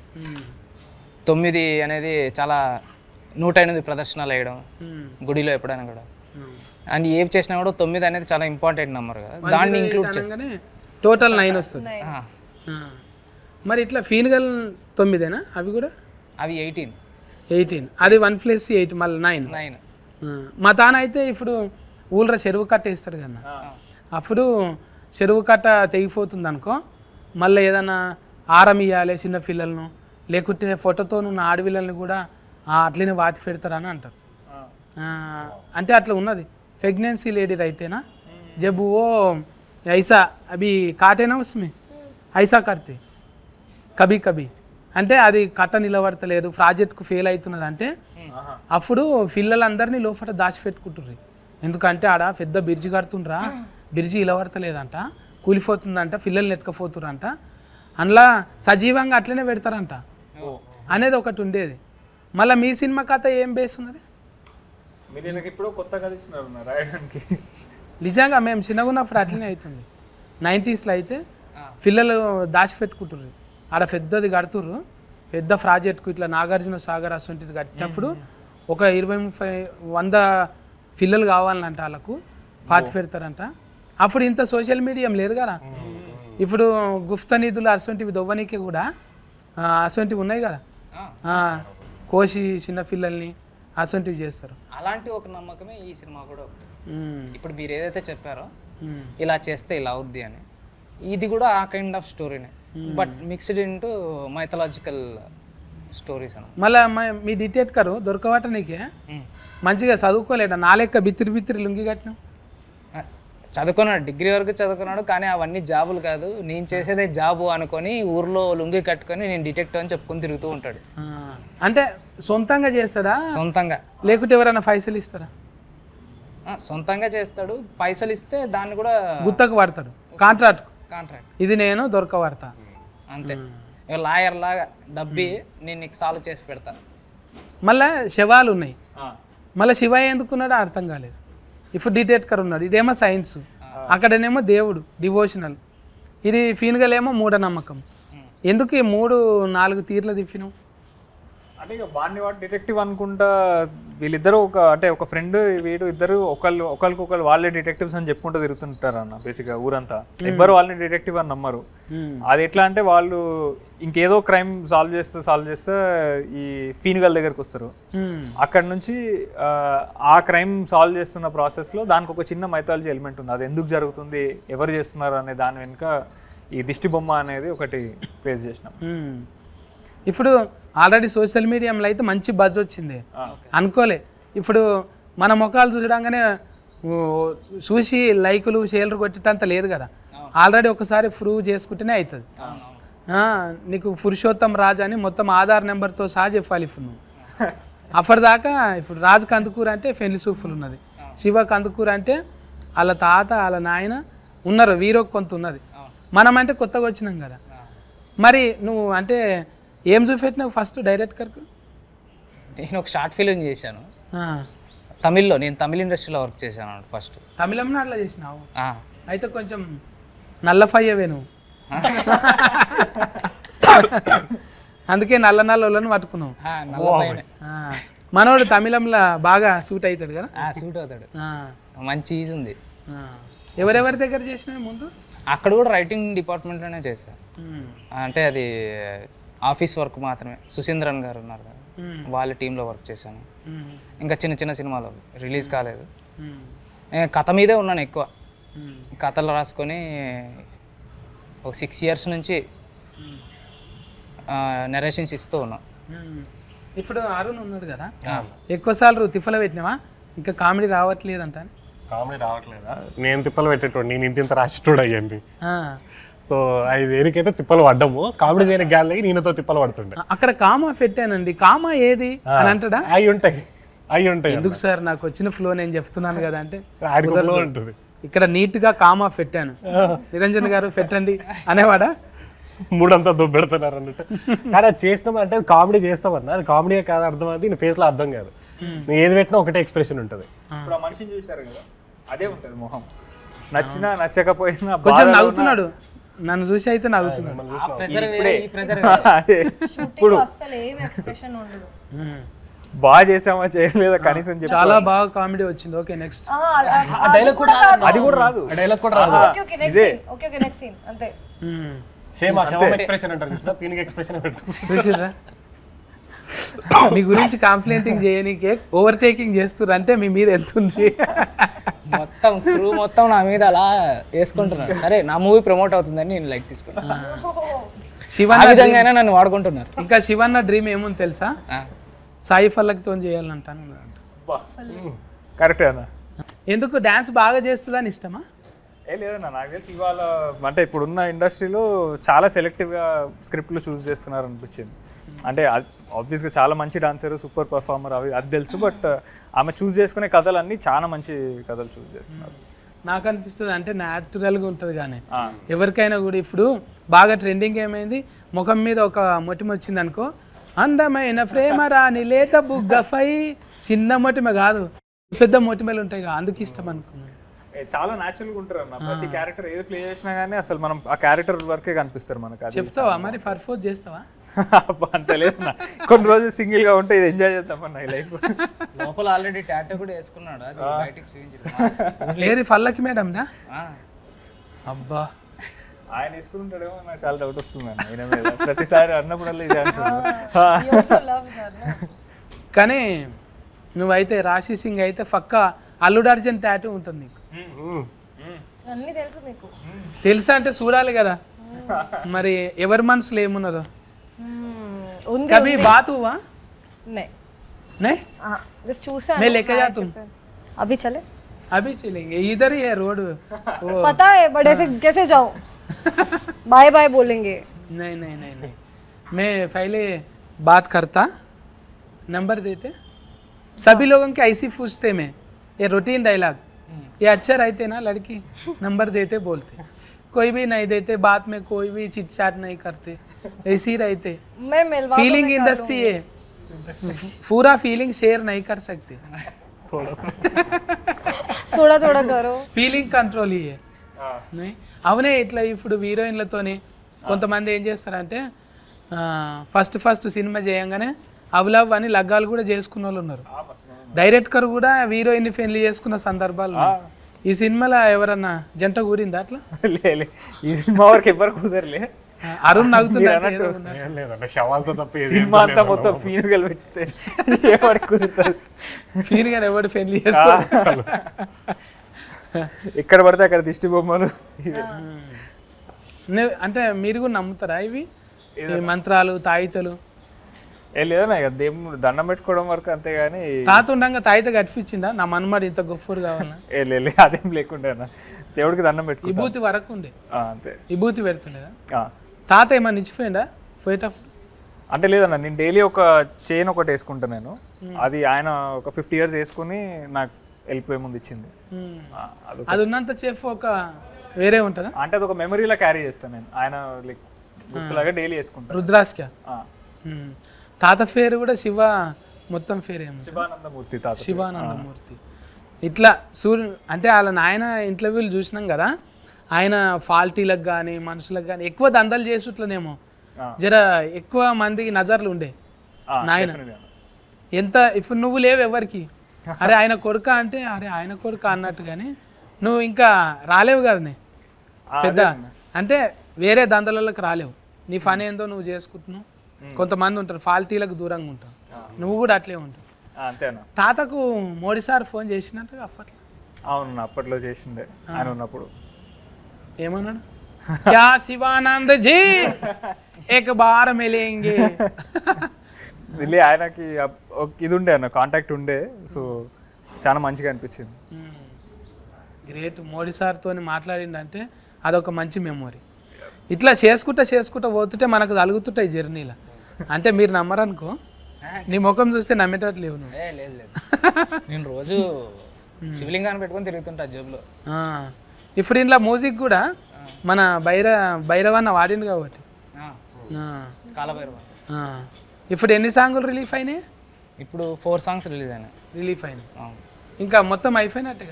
9 అనేది చాలా 108 ప్రదర్శనలు వేయడం గుడిలో ఎప్పుడైనా కూడా. అండ్ ఏం చేసినా కూడా 9 అనేది చాలా ఇంపార్టెంట్ నెంబర్ కదా, దాన్ని ఇంక్లూడ్ చేసి టోటల్ 9 వస్తుంది. మరి ఇట్లా ఫీన్గల్ 9ఏనా అవి కూడా? అవి 18. అది 1+8 మళ్ళీ 9. మా తాన అయితే ఇప్పుడు ఊళ్ళో చెరువు కట్ట వేస్తారు కదా, అప్పుడు చెరువు కట్ట తెగిపోతుంది అనుకో, మళ్ళీ ఏదైనా ఆరం ఇవ్వాలి చిన్న పిల్లలను, లేకుంటే ఫోటోతో ఉన్న ఆడపిల్లల్ని కూడా అట్లనే వాతి పెడతారని అంటారు. అంటే అట్లా ఉన్నది. ప్రెగ్నెన్సీ లేడీ అయితేనా జబ్ ఓ ఐసా అవి కాటేనా ఉస్మే ఐసా కడితే కభీ కభీ అంటే అది కట్ట నిలబడతలేదు, ప్రాజెక్ట్కు ఫెయిల్ అవుతున్నది అంటే అప్పుడు పిల్లలందరినీ లోపల దాచిపెట్టుకుంటుర్రు. ఎందుకంటే ఆడ పెద్ద బ్రిడ్జి కడుతుండ్రా, బ్రిడ్జి నిలబడతలేదంట, కూలిపోతుందంట, పిల్లల్ని ఎత్తుకపోతుర్రంట, అందులో సజీవంగా అట్లనే పెడతారంట అనేది ఒకటి ఉండేది. మళ్ళీ మీ సినిమా కథ ఏం బేస్ ఉన్నది? నిజంగా మేము చిన్నగా ఉన్నప్పుడు అట్లనే అవుతుంది. 90స్లో అయితే పిల్లలు దాచిపెట్టుకుంటుర్రు, ఆడ పెద్దది కడుతుర్రు, పెద్ద ప్రాజెక్ట్కు ఇట్లా నాగార్జున సాగర్ అసొంటిది కట్టినప్పుడు ఒక 20-30-100 పిల్లలు కావాలంట, వాళ్ళకు పాతి పెడతారంట. అప్పుడు ఇంత సోషల్ మీడియా లేదు కదా. ఇప్పుడు గుప్త నిధులు అసొంటివి దొవ్వనీకి కూడా అసొంటివి ఉన్నాయి కదా, కోసి చిన్నపిల్లల్ని అసొంటివి చేస్తారు. అలాంటి ఒక నమ్మకమే ఈ సినిమా కూడా ఒకటి. ఇప్పుడు మీరు ఏదైతే చెప్పారో ఇలా చేస్తే ఇలా అవుద్ది అని, ఇది కూడా ఆ కైండ్ ఆఫ్ స్టోరీనే, but mixed into mythological stories అన్న. మళ్ళీ మీ డిటెక్టర్ దొరకవట నీకే మంచిగా చదువుకోలేడా? నా లెక్క బిత్తిరి లుంగి కట్టినావు. చదువుకున్నాడు, డిగ్రీ వరకు చదువుకున్నాడు, కానీ అవన్నీ జాబులు కాదు, నేను చేసేదే జాబు అనుకొని ఊర్లో లుంగి కట్టుకొని నేను డిటెక్టివ్ అని చెప్పుకొని తిరుగుతూ ఉంటాడు. అంటే సొంతంగా చేస్తాడా? సొంతంగా. లేకుంటే ఎవరైనా పైసలు ఇస్తారా? సొంతంగా చేస్తాడు, పైసలు ఇస్తే దాన్ని కూడా గుత్తకు పడతాడు, కాంట్రాక్ట్. ఇది నేను దొరకబడతా అంతే. లాయర్ లాగా డబ్బి నేను నీకు సాల్వ్ చేసి పెడతాను. మళ్ళీ శవాలు ఉన్నాయి, మళ్ళీ శివయ్య ఎందుకున్నాడో అర్థం కాలేదు. ఇప్పుడు డిటెక్టర్ ఉన్నాడు, ఇదేమో సైన్స్, అక్కడనేమో దేవుడు డివోషనల్, ఇది ఫీన్గలేమో మూఢనమ్మకం. ఎందుకు ఈ 3-4 తీర్ల తిప్పినావు? అంటే ఇక వాడిని వాడు డిటెక్టివ్ అనుకుంటా, వీళ్ళిద్దరు ఒక ఫ్రెండ్ వీడు ఇద్దరు ఒకరికొకరు వాళ్ళే డిటెక్టివ్స్ అని చెప్పుకుంటూ తిరుగుతుంటారు అన్న బేసిక్గా ఊరంతా. ఎవ్వరు వాళ్ళని డిటెక్టివ్ అని నమ్మరు. అది ఎట్లా అంటే వాళ్ళు ఇంకేదో క్రైమ్ సాల్వ్ చేస్తే ఈ ఫీనిగల్ దగ్గరకు వస్తారు. అక్కడ నుంచి ఆ క్రైమ్ సాల్వ్ చేస్తున్న ప్రాసెస్లో దానికి ఒక చిన్న మైథాలజీ ఎలిమెంట్ ఉంది. అది ఎందుకు జరుగుతుంది, ఎవరు చేస్తున్నారు అనే దాని వెనుక ఈ దిష్టి బొమ్మ అనేది ఒకటి ప్లేస్ చేసినాం. ఇప్పుడు ఆల్రెడీ సోషల్ మీడియాలో అయితే మంచి బజ్ వచ్చింది అనుకోలే. ఇప్పుడు మన ముఖాలు చూసడంగానే చూసి లైకులు షేర్లు కొట్టేటంత లేదు కదా, ఆల్రెడీ ఒకసారి ప్రూవ్ చేసుకుంటేనే అవుతుంది. నీకు పురుషోత్తం రాజు అని మొత్తం ఆధార్ నెంబర్తో సహా చెప్పాలి. ఇప్పుడు నువ్వు అప్పటిదాకా ఇప్పుడు రాజు కందుకూరు అంటే పెళ్లి సూఫులు ఉన్నది, శివ కందుకూరు అంటే వాళ్ళ తాత వాళ్ళ నాయన ఉన్నారు, వీరో కొంత ఉన్నది. మనం అంటే కొత్తగా వచ్చినాం కదా. మరి నువ్వు అంటే ఏం చూపెట్టినావు ఫస్ట్ డైరెక్టర్కు? నేను ఒక షార్ట్ ఫిలిం చేశాను తమిళ్లో. నేను తమిళ ఇండస్ట్రీలో వర్క్ చేశాను ఫస్ట్. తమిళంలో అట్లా చేసినావు? అయితే కొంచెం నల్లఫయ్యవే నువ్వు, అందుకే నల్ల వాళ్ళని పట్టుకున్నావు. మనోడు తమిళంలో బాగా సూట్ అవుతాడు కదా? సూట్ అవుతాడు, మంచి ఈజ్ ఉంది. ఎవరెవరి దగ్గర చేసినావు ముందు? అక్కడ కూడా రైటింగ్ డిపార్ట్మెంట్లోనే చేశాను. అంటే అది ఆఫీస్ వర్క్ మాత్రమే. సుశీంద్రన్ గారు ఉన్నారు కదా, వాళ్ళ టీంలో వర్క్ చేశాను. ఇంకా చిన్న చిన్న సినిమాలు రిలీజ్ కాలేదు. కథ మీదే ఉన్నాను ఎక్కువ. కథలు రాసుకొని ఒక 6 years నుంచి నెరేషన్స్ ఇస్తూ ఉన్నాం. ఇప్పుడు అరుణ్ ఉన్నాడు కదా, ఎక్కువసార్లు తిప్పలు పెట్టినావా? ఇంకా కామెడీ రావట్లేదంట. కామెడీ రావట్లేదా? నేను తిప్పలు పెట్టేటోడు, నేను ఇంత రాసేటోడు అయ్యండి. సో 5 ఏరికైతే తిప్పలు పడ్డాము, కామెడీ చేయని గ్యాలకి నేనతో తిప్పలు పడుతుండే. అక్కడ కామా పెట్టానండి, కామా ఏది అని అంటాడా? అవి ఉంటాయి. ఎందుకు సార్, నాకు వచ్చిన ఫ్లో నేను చెప్తున్నాను కదా అంటే ఉంటుంది. ఇక్కడ నీట్ గా కామా పెట్టాను, నిరంజన్ గారు పెట్టండి అనేవాడా? మూడంతా దుబ్బెడుతున్నారు అన్నట్టు. కానీ అది చేసినాం అంటే అది కామెడీ చేస్తామన్నా, అది కామెడీ కాదు, అర్థం అది నీ ఫేస్ లో అర్థం కాదు. నువ్వు ఏది పెట్టినా ఒకటే ఎక్స్ప్రెషన్ ఉంటుంది. ఇప్పుడు ఆ మనిషిని చూసారు కదా, అదే ఉంటుంది మొహం. నచ్చినా నచ్చకపోయినా కొంచెం నవ్వుతున్నాడు, నన్ను చూసి అయితే నవ్వుతున్నాడు. ఇప్పుడు అసలు ఏం ఎక్స్ప్రెషన్ ఉండదు. బాగా చేసామా చేయలేదా కనీసం చెప్పి చాలా బాగా కామెడీ వచ్చింది. Okay next. అది కూడా రాదు. డైలాగ్ కూడా రాదు. ఓకే నెక్స్ట్ సీన్ అంతే. సేమ్ ఎక్స్ప్రెషన్ అంటారు చూసినా, పీనిక్ ఎక్స్ప్రెషన్ చూసిరా? మీ గురించి కంప్లైంటింగ్ చేయనీకే ఓవర్టేకింగ్ చేస్తున్నారు అంటే మీ మీద ఎంత ఉంది? మొత్తం క్రూ మొత్తం నా మీద అలా వేసుకుంటున్నారు. సరే నా మూవీ ప్రమోట్ అవుతుందని నేను లైక్ తీసుకుంటాను. శివన్న విధంగా నన్ను వాడుకుంటున్నారు. ఇంకా శివన్న డ్రీమ్ ఏముంది తెలుసా? సాయి ఫల్లక్తో చేయాలంటాను. కరెక్టే అన్న. ఎందుకు డాన్స్ బాగా చేస్తుందని ఇష్టమా? లేదన్నా, నాకు తెలిసి ఇవాళ అంటే ఇప్పుడున్న ఇండస్ట్రీలో చాలా సెలెక్టివ్గా స్క్రిప్ట్లు చూస్ చేస్తున్నారు అనిపించింది. అంటే ఆబ్వియస్గా చాలా మంచి డాన్సర్, సూపర్ పర్ఫార్మర్ అది తెలుసు. బట్ ఆమె చూస్ చేసుకునే కథలన్నీ చాలా మంచి కథలు చూస్ చేస్తున్నారు. నాకు అనిపిస్తుంది అంటే న్యాచురల్గా ఉంటుంది. కానీ ఎవరికైనా కూడా ఇప్పుడు బాగా ట్రెండింగ్ ఏమైంది, ముఖం మీద ఒక మొటిమ వచ్చింది అనుకో, అందమైన ప్రేమ రాని లేత బుగ్గఫై, చిన్న మొటిమ కాదు పెద్ద మొటిమలు ఉంటాయి కదా, అందుకు ఇష్టం అనుకున్నాను. చాలా న్యాచురల్గా ఉంటారు అన్న. ప్రతి క్యారెక్టర్ ఏది ప్లే చేసినా కానీ అసలు మనం ఆ క్యారెక్టర్ వరకే కనిపిస్తారు మనకు. చెప్తావా మరి, పర్ఫోజ్ చేస్తావా? అంత లేదు, కొన్ని రోజులు సింగిల్ గా ఉంటే ఇది ఎంజాయ్ చేద్దామన్నా ఈ లైఫ్. లోపల ఆల్రెడీ టాటూ కూడా వేసుకున్నాడు, అది బయటికి చూపించారు. లేదు పల్లకి మేడం దా? అబ్బా ఆయన వేసుకుంటాడేమో, నాకు చాలా డౌట్ వస్తుంది అన్న ఆయన మీద. ప్రతిసారి అన్నప్పుడల్లా ఇదే అంటున్నాను. కానీ నువ్వైతే రాశి సింగ్ అయితే పక్కా అల్లుడు అర్జున్ టాటూ ఉంటుంది నీకు. అన్నీ తెలుసు మీకు. తెలుసా అంటే చూడాలి కదా మరి ఎవరి మనసులో ఏమున్నదో. कभी बात हुआ? नहीं नहीं बस चूसा मैं लेके जा तुम अभी चले अभी चलेंगे इधर ही है रोड पता है बट ऐसे कैसे जाऊं बाय बाय बोलेंगे नहीं नहीं नहीं नहीं मैं पहले बात करता नंबर देते सभी लोगों के ऐसी पूछते मैं ये रूटीन डायलॉग ये अच्छा रहते ना लड़की नंबर देते बोलते कोई भी नहीं देते बात में कोई भी चिट चाट नहीं करते ऐसे ही रहते मैं मिलवा फीलिंग इंडस्ट्री है पूरा फीलिंग शेयर नहीं कर सकते थोड़ा थोड़ा करो ఫీలింగ్ కంట్రోల్ ఇయ్యే అవునే ఇట్లా ఇప్పుడు హీరోయిన్లతోని కొంతమంది ఏం చేస్తారంటే ఫస్ట్ సినిమా చేయంగానే అవలవ్ అని లగ్గాలు కూడా చేసుకున్న వాళ్ళు ఉన్నారు. డైరెక్టర్ కూడా హీరోయిన్ పెళ్లి చేసుకున్న సందర్భాలు ఉన్నాయి. ఈ సినిమాలో ఎవరన్నా జంట కూరిందా అట్లా? లే ఈ సినిమా వరకు ఎవరు కుదరలే. అరుణ్ నవ్వుతున్నాడు. ఏం లేదండి, శవాలతో తప్ప సినిమా అంతా మొత్తం ఫీనుగలు పెడితే ఎవరికి కుదురుతుంది? ఫీన్ గారు ఎవరు పెళ్లి చేసుకోవాలి. ఎక్కడ పడితే అక్కడ దిష్టి బొమ్మలు. అంటే మీరు కూడా నమ్ముతారా ఇవి ఈ మంత్రాలు తాయితలు? లేదన్నా ఇక దేవుడు దండం పెట్టుకోవడం వరకు అంతేగాని తాత ఉండగా తాయిత కట్టించిందా నా మనమాడు ఇంత గొప్పరు కావాలన్నా? లే అదేం లేకుండా దేవుడికి దండం పెట్టుకో. విభూతి వరకు ఉండే అంతే. విభూతి పెడుతుండేదా? తాత ఏమన్నా ఇచ్చిపోయిందా పోయేటప్పుడు? అంటే లేదన్నా నేను డైలీ ఒక చైన్ ఒకటి వేసుకుంటా నేను. అది ఆయన ఒక 50 years వేసుకుని నాకు వెళ్ళిపోయే ముందు ఇచ్చింది. అది ఉన్నంత సేఫ్ ఒక వేరే ఉంటుందా? అంటే అది ఒక మెమరీలో క్యారీ చేస్తాను నేను. ఆయన లైక్ గుర్తులాగా డైలీ వేసుకుంటాను. రుద్రాస్క తాత పేరు కూడా శివ, మొత్తం పేరు ఏమో శివానందమూర్తి. తాత శివానందమూర్తి. ఇట్లా అంటే వాళ్ళ నాయన ఇంటర్వ్యూలు చూసినాం కదా, ఆయన ఫాల్టీలకు కానీ మనుషులకు కానీ ఎక్కువ దందలు చేసుట్లనేమో జర ఎక్కువ మందికి నజర్లు ఉండే నాయన. ఎంత ఇప్పుడు నువ్వు లేవు ఎవరికి, అరే ఆయన కొడుక అంటే అరే ఆయన కొడుక అన్నట్టు, కానీ నువ్వు ఇంకా రాలేవు కదనే పెద్ద, అంటే వేరే దందలకి రాలేవు. నీ పని ఏందో నువ్వు చేసుకుంటున్నావు. కొంతమంది ఉంటారు ఫాల్టీలకు దూరంగా ఉంటావు, నువ్వు కూడా అట్లే ఉంటావు. అంతేనా? తాతకు మోడీ సార్ ఫోన్ చేసినట్టు అప్పట్లో? అవును, అప్పట్లో చేసిండే ఆయన ఉన్నప్పుడు. ఏమన్నాడు? క్యా శివానంద్ జీ ఏక బార్ మిలేంగే. ఆయనకి ఇది ఉండే అన్న కాంటాక్ట్ ఉండే, సో చాలా మంచిగా అనిపించింది. గ్రేట్. మోడీ సార్తో మాట్లాడిందంటే అదొక మంచి మెమొరీ. ఇట్లా చేసుకుంటా పోతుంటే మనకు తలుగుతుంటాయి జర్నీలో. అంటే మీరు నమ్మరనుకో, నీ ముఖం చూస్తే నమ్మేటట్టు లేవు నువ్వు. లేదు నేను రోజు శివలింగాన్ని పెట్టుకొని తిరుగుతుంటా జేబులో. ఇప్పుడు ఇంట్లో మ్యూజిక్ కూడా మన భైరవన్న వాడింది కాబట్టి. కాలభైరవ. ఇప్పుడు ఎన్ని సాంగులు రిలీఫ్ అయినాయి? ఇప్పుడు 4 songs రిలీజ్ అయినాయి. ఇంకా మొత్తం అయిపోయినట్టే.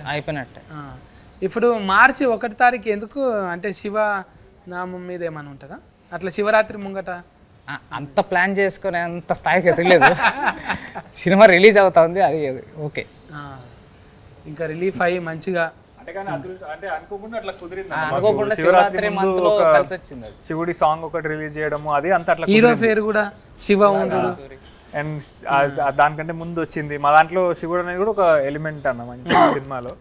ఇప్పుడు మార్చి 1వ తారీఖు ఎందుకు అంటే శివ నామం మీద ఏమైనా ఉంటుందా అట్లా? శివరాత్రి ముంగట అంత ప్లాన్ చేసుకునే అంత స్థాయికి ఎదగలేదు. సినిమా రిలీజ్ అవుతుంది, అది ఓకే. ఇంకా రిలీఫ్ అయ్యి మంచిగా అనుకోకుండా శివరాత్రి మంత్ లో కలిసి వచ్చింది. శివుడి సాంగ్ ఒకటి రిలీజ్ చేయడము, అది అంత అట్లా. హీరో పేరు కూడా శివ ఉండడు. అండ్ దానికంటే ముందు వచ్చింది మా దాంట్లో శివుడు అనేది కూడా ఒక ఎలిమెంట్ అన్న మంచి సినిమాలో.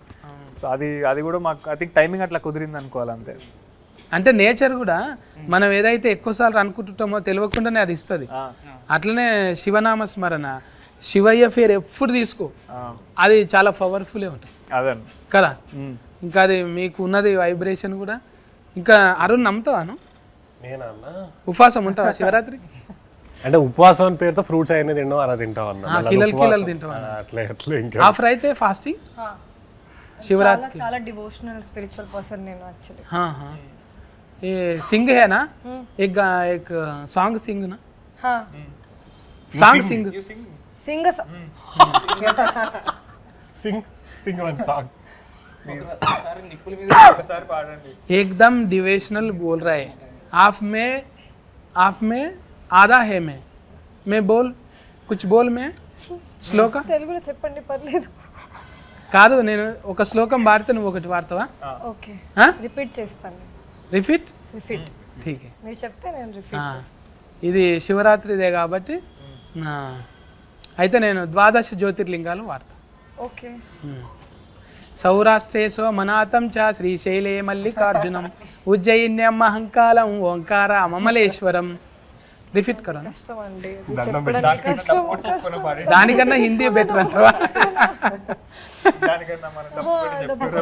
సో అది కూడా మాకు ఐ థింక్ టైమింగ్ అట్లా కుదిరింది అనుకోవాలి అంతే. అంటే నేచర్ కూడా మనం ఏదైతే ఎక్కువసార్లు అనుకుంటుంటామో తెలియకుండానే అది ఇస్తుంది. అట్లనే శివనామ స్మరణ, శివయ్య పేరు ఎప్పుడు తీసుకో, అది చాలా పవర్ఫుల్ ఉంటుంది కదా. ఇంకా అది మీకు ఉన్నది వైబ్రేషన్ కూడా. ఇంకా అరుణ్ నమ్ముతావాను? ఉపవాసం ఉంటావా శివరాత్రికి? అంటే ఉపవాసం అని పేరుతో ఫ్రూట్స్ అయినా తింటాం, అలా తింటాం అన్న. కిలలు తింటావా? అట్లా ఇంకా ఆఫర్ అయితే ఫాస్టింగ్ शिवरात्रि చాలా డివోషనల్ స్పిరిచువల్ पर्सन నేను యాక్చువల్లీ. हाँ हाँ ये सिंग है ना, एक सॉन्ग सिंग ना. हाँ सॉन्ग सिंग सिंग सिंग वन सॉन्ग एकदम डिवोशनल बोल रहा है. आप में आधा है मैं बोल कुछ बोल मैं శ్లోక తెలుగులో చెప్పండి పర్లేదు. కాదు నేను ఒక శ్లోకం వాడితే నువ్వు ఒకటి వాడతావా? ఓకే రిపీట్ చేస్తాను. రిపీట్ ఠీక్ మీరు చెప్తే నేను రిపీట్ చేస్తాను. ఇది శివరాత్రిదే కాబట్టి అయితే నేను 12 జ్యోతిర్లింగాలు వాడతా. ఓకే. సౌరాష్ట్రేశో మనాతం చ శ్రీశైలే మల్లికార్జునం ఉజ్జయిన్యం మహంకాళం ఓంకార మమలేశ్వరం. రిపీట్ కరో. దానికన్నా హిందీ బెటర్ అంటావా?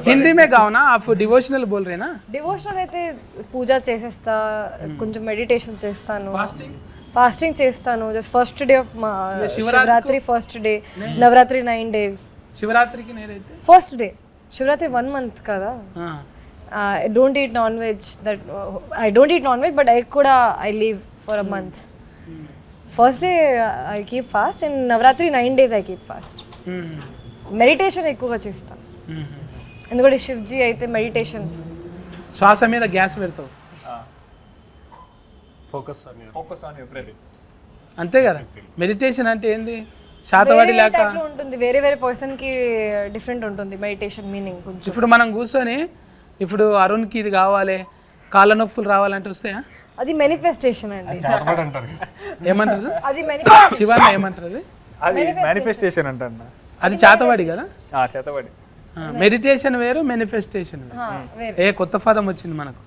హిందీ మే గాओ ना आप डिवोशनल बोल रहे ना. డివోషనల్ అయితే పూజ చేసేస్తా, కొంచెం మెడిటేషన్ చేస్తాను, ఫాస్టింగ్ చేస్తాను. Just first day of Shivaratri, first day Navaratri 9 days. శివరాత్రికి నేనైతే ఫస్ట్ డే శివరాత్రి 1 month కదా. I don't eat non-veg. I don't eat non-veg, but I kuda I leave for a month. First day I keep fast, and Navratri 9 days I keep fast. Meditation ఎక్కువగా చేస్తాను. ఎందుకంటే శివ్జీ అయితే మెడిటేషన్. శ్వాస మీద గ్యాస్ పెడతావు ఫోకస్ ఆన్ యువర్ బ్రీతింగ్. అంతే కదా. మెడిటేషన్ అంటే ఏంది? శాతవాడి లేక ఉంటుంది, వేరే వేరే పర్సన్ కి డిఫరెంట్ ఉంటుంది మెడిటేషన్ మీనింగ్ కొంచెం. ఇప్పుడు మనం కూర్చొని ఇప్పుడు అరుణ్కి ఇది కావాలి, కాళ్ళ నొప్పులు రావాలంటే వస్తాయా? అది మేనిఫెస్టేషన్ అండి. ఏమంటారు అది శివాన్న ఏమంటారు అది? అది మేనిఫెస్టేషన్ అంటన్నా. అది చేతవాడి కదా. చేతబడి. మెడిటేషన్ వేరు, మేనిఫెస్టేషన్ వేరు. ఏ కొత్త పదం వచ్చింది మనకు.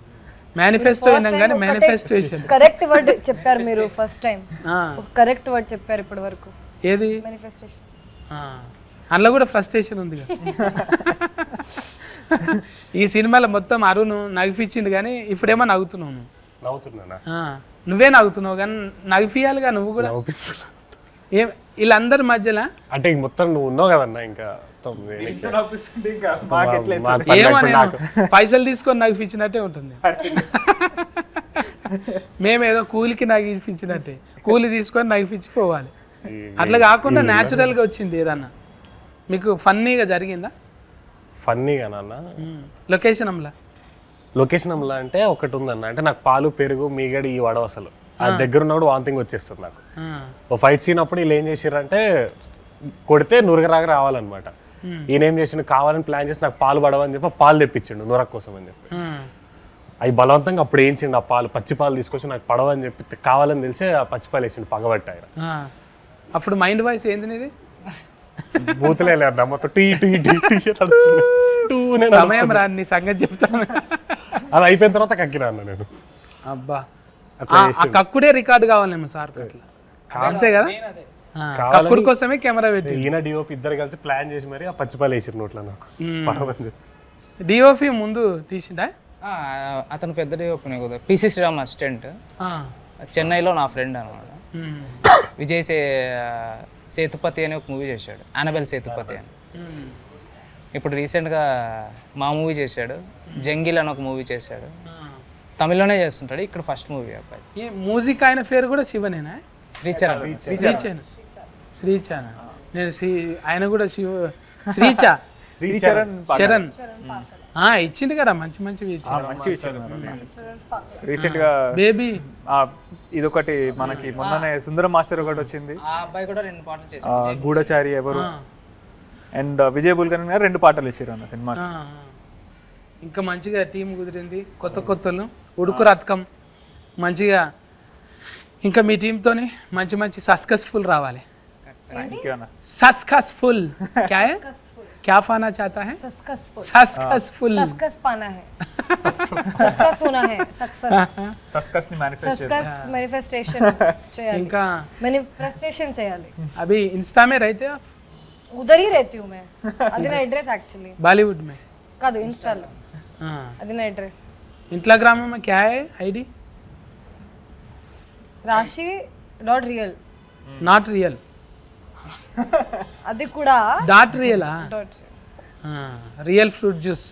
మేనిఫెస్టో విన్నాం కానీ మేనిఫెస్టేషన్ కరెక్ట్ వర్డ్ చెప్పారు మీరు ఫస్ట్ టైం. కరెక్ట్ వర్డ్ చెప్పారు ఇప్పటి వరకు. ఏది? మేనిఫెస్టేషన్. అందులో కూడా ఫ్రస్ట్రేషన్ ఉంది కదా. ఈ సినిమాలో మొత్తం అరుణ్ నగిపించిండు కానీ ఇప్పుడేమో నవ్వుతున్నావు నువ్వు. నవ్వుతున్నానా? నువ్వే నవ్వుతున్నావు కానీ నగిపియాలిగా నువ్వు కూడా. ఏం వీళ్ళందరి మధ్యలో అంటే మొత్తం నువ్వు ఉన్నావు కదన్నా, ఇంకా ఏమని పైసలు తీసుకొని నగిపించినట్టే ఉంటుంది. మేమేదో కూలికి నగిపించినట్టే, కూలి తీసుకొని నగిపించి పోవాలి. అట్లా కాకుండా న్యాచురల్గా వచ్చింది ఏదన్నా. మీకు ఫన్నీగా జరిగిందా? ఫన్నీగా నాన్న లొకేషన్ అమ్లా? లొకేషన్ అమ్లా అంటే ఒకటి ఉందన్న, అంటే నాకు పాలు పెరుగు మీగడి ఈ వడ అసలు ఆ దగ్గర ఉన్నప్పుడు వాంతింగ్ వచ్చేస్తుంది నాకు. ఓ ఫైట్ సీన్ అప్పుడు వీళ్ళు ఏం చేసిర్రంటే కొడితే నురగరాగా రావాలన్నమాట. ఈయన ఏం చేసిండు, కావాలని ప్లాన్ చేసి నాకు పాలు పడవని చెప్పి పాలు తెప్పించిండు నురగ కోసం అని చెప్పి. అవి బలవంతంగా అప్పుడు వేయించిండు ఆ పాలు, పచ్చి పాలు తీసుకొచ్చి నాకు పడవని చెప్పి కావాలని తెలిసి ఆ పచ్చి పాలు వేసిండు పగబట్టి ఆయన. అప్పుడు మైండ్ వాయిస్ ఏంది నీది? బూతులే లేదు మొత్తం టీ టీ టీ టీ సమయం రా నీ సంగతి చెప్తాను. అది అయిపోయిన తర్వాత కక్కినా అన్న నేను. అబ్బా ఆ కక్కుడే రికార్డు కావాలేమో సార్ అట్లా. అంతే కదా, కక్కుడు కోసమే కెమెరా పెట్టి ఈయన డిఓపి ఇద్దరు కలిసి ప్లాన్ చేసి మరి ఆ పచ్చిపాలు వేసిరు నోట్లో నాకు పడవని చెప్పి. డిఓపి ముందు తీసిండా? అతను పెద్ద డిఓపి కదా, పిసి శ్రీరామ్ అసిస్టెంట్, చెన్నైలో నా ఫ్రెండ్ అనమాట. విజయ్ సేతుపతి అని ఒక మూవీ చేశాడు, అనబెల్ సేతుపతి అని. ఇప్పుడు రీసెంట్గా మా మూవీ చేశాడు, జంగిల్ అని ఒక మూవీ చేశాడు. తమిళ్లోనే చేస్తుంటాడు, ఇక్కడ ఫస్ట్ మూవీ అబ్బాయి. మ్యూజిక్ ఆయన పేరు కూడా శివనేనా? శ్రీచరణ్. శ్రీచరణ్ నేను ఆయన కూడా చరణ్ ఇచ్చిండు కదా, మంచి మంచివి రీసెంట్ గా. బేబీ ఇదొకటి మనకి మొన్ననే సుందరం మాస్టర్ ఒకటి వచ్చింది, ఆ అబ్బాయి కూడా 2 పాటలు చేశాడు, గూఢచారి ఎవరు, అండ్ విజయ్ బుల్కన్ గారు 2 పాటలు ఇచ్చారు అన్న సినిమా. ఇంకా మంచిగా టీం కుదిరింది, కొత్త కొత్తలు ఉడుకు రథకం మంచిగా. ఇంకా మీ టీంతోని మంచి మంచి సక్సెస్ఫుల్ రావాలి. सक्सेसफुल क्या है, क्या पाना चाहता है? सक्सेसफुल सक्सेस पाना है, सक्सेस होना है, सक्सेस ని मैनिफेस्टेशन చేయాలి, ఇంకా मैनिफेस्टेशन చేయాలి. अभी इंस्टा में रहते हो आप? उधर ही रहती हूँ मैं, అది నా అడ్రస్ యాక్చువల్లీ. बॉलीवुड में కాదు, ఇన్స్టాలో. అది నా అడ్రస్. इंस्टाग्राम में क्या है आईडी? rashi.real, not real. అది కూడా dot real. Real fruit juice.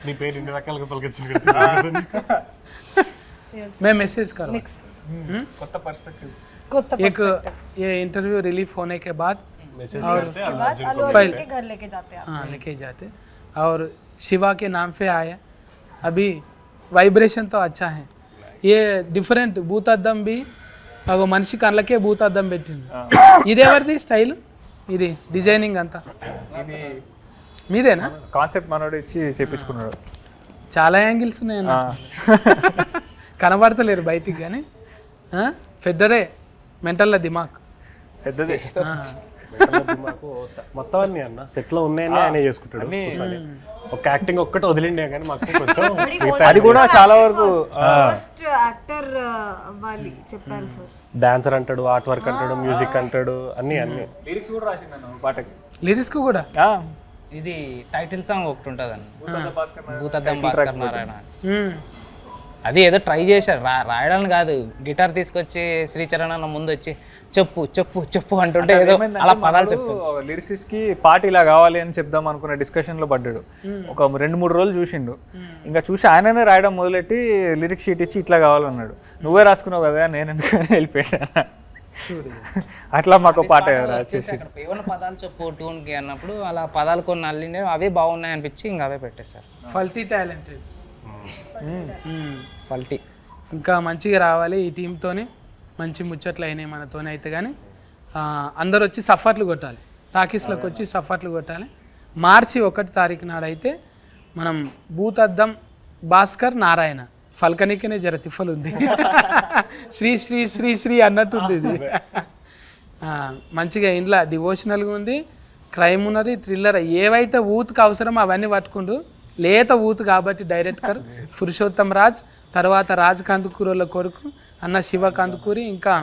నీ పేరు ఇన్ని రకాలుగా పలికించింది. मैं मैसेज करो मिक्स కొత్త పర్స్పెక్టివ్. एक ये इंटरव्यू रिलीफ होने के बाद मैसेज और उसके बाद अल्लू अर्जुन के घर लेके जाते हैं. हाँ लेके जाते, और शिवा के नाम पे आया. अभी वाइब्रेशन तो अच्छा है. ये डिफरेंट भूतादम भी అగో మనిషి కళ్ళకే భూతాద్దం పెట్టింది. ఇది ఎవరిది స్టైల్? ఇది డిజైనింగ్ అంతా ఇది మీదేనా? కాన్సెప్ట్ మనోడు ఇచ్చి చేపించుకున్నాడు. చాలా యాంగిల్స్ ఉన్నాయి అన్న, కనబడతలేరు బయటికి కానీ పెద్దదే. మెంటల్ దిమాగ్ పెద్దదే. మొత్తం అన్ని అన్న సెట్ లో ఉన్నాయని ఆయన చేసుకుంటాడు. ఒక యాక్టింగ్ ఒక్కటి వదిలిండే కానీ మాకు కొంచెం అది కూడా చాలా వరకు ఫస్ట్ యాక్టర్ అవ్వాలి చెప్పారు సార్. డాన్సర్ అంటాడు, ఆర్ట్ వర్క్ అంటాడు, మ్యూజిక్ అంటాడు, అన్ని అన్ని లిరిక్స్ కూడా రాసిండు పాటకి. లిరిక్స్ కూడా ఇది టైటిల్ సాంగ్ ఒకటి ఉంటుంది అన్న, భూతద్దం భాస్కర్ నారాయణ. అది ఏదో ట్రై చేశారు రాయడానికి కాదు, గిటార్ తీసుకొచ్చి శ్రీచరణ్ అన్న ముందు వచ్చి చెప్పు చెప్పు చెప్పు అంటుంటే ఏదో అలా పదాలు చెప్పు. లిరిసిస్ట్ కి పాట ఇలా కావాలి అని చెప్దాం అనుకున్న డిస్కషన్ లో పడ్డాడు. ఒక 2-3 రోజులు చూసిండు, ఇంకా చూసి ఆయననే రాయడం మొదలెట్టి లిరిక్ షీట్ ఇచ్చి ఇట్లా కావాలన్నాడు. నువ్వే రాసుకున్నావు కదా, నేను ఎందుకని వెళ్ళిపోయాను. అట్లా మాకు పాట వచ్చేసి అక్కడ ఏమన్నా పదాలు చెప్పు ట్యూన్కి అన్నప్పుడు అలా పదాలు కొన్ని అల్లిండే అవే బాగున్నాయి అనిపించి ఇంకా అవే పెట్టేశారు. ఫల్టీ టాలెంటెడ్. ఫల్టీ ఇంకా మంచిగా రావాలి ఈ టీంతోని, మంచి ముచ్చట్లు అయినాయి మనతోనే అయితే. కానీ అందరు వచ్చి సఫర్లు కొట్టాలి, టాకీస్లోకి వచ్చి సఫర్లు కొట్టాలి. మార్చి 1 తారీఖు నాడైతే మనం భూతద్దం భాస్కర్ నారాయణ ఫల్కనికనే జర తిఫలు ఉంది, శ్రీ శ్రీ శ్రీ శ్రీ అన్నట్టుంది ఇది. మంచిగా ఇంట్లో డివోషనల్గా ఉంది, క్రైమ్ ఉన్నది, థ్రిల్లర్, ఏవైతే ఊతుకు అవసరం అవన్నీ పట్టుకుండు. లేత ఊతు కాబట్టి డైరెక్టర్ పురుషోత్తం రాజ్, తర్వాత రాజ్ కందుకూరుల కొడుకు అన్న శివ కందుకూరి, ఇంకా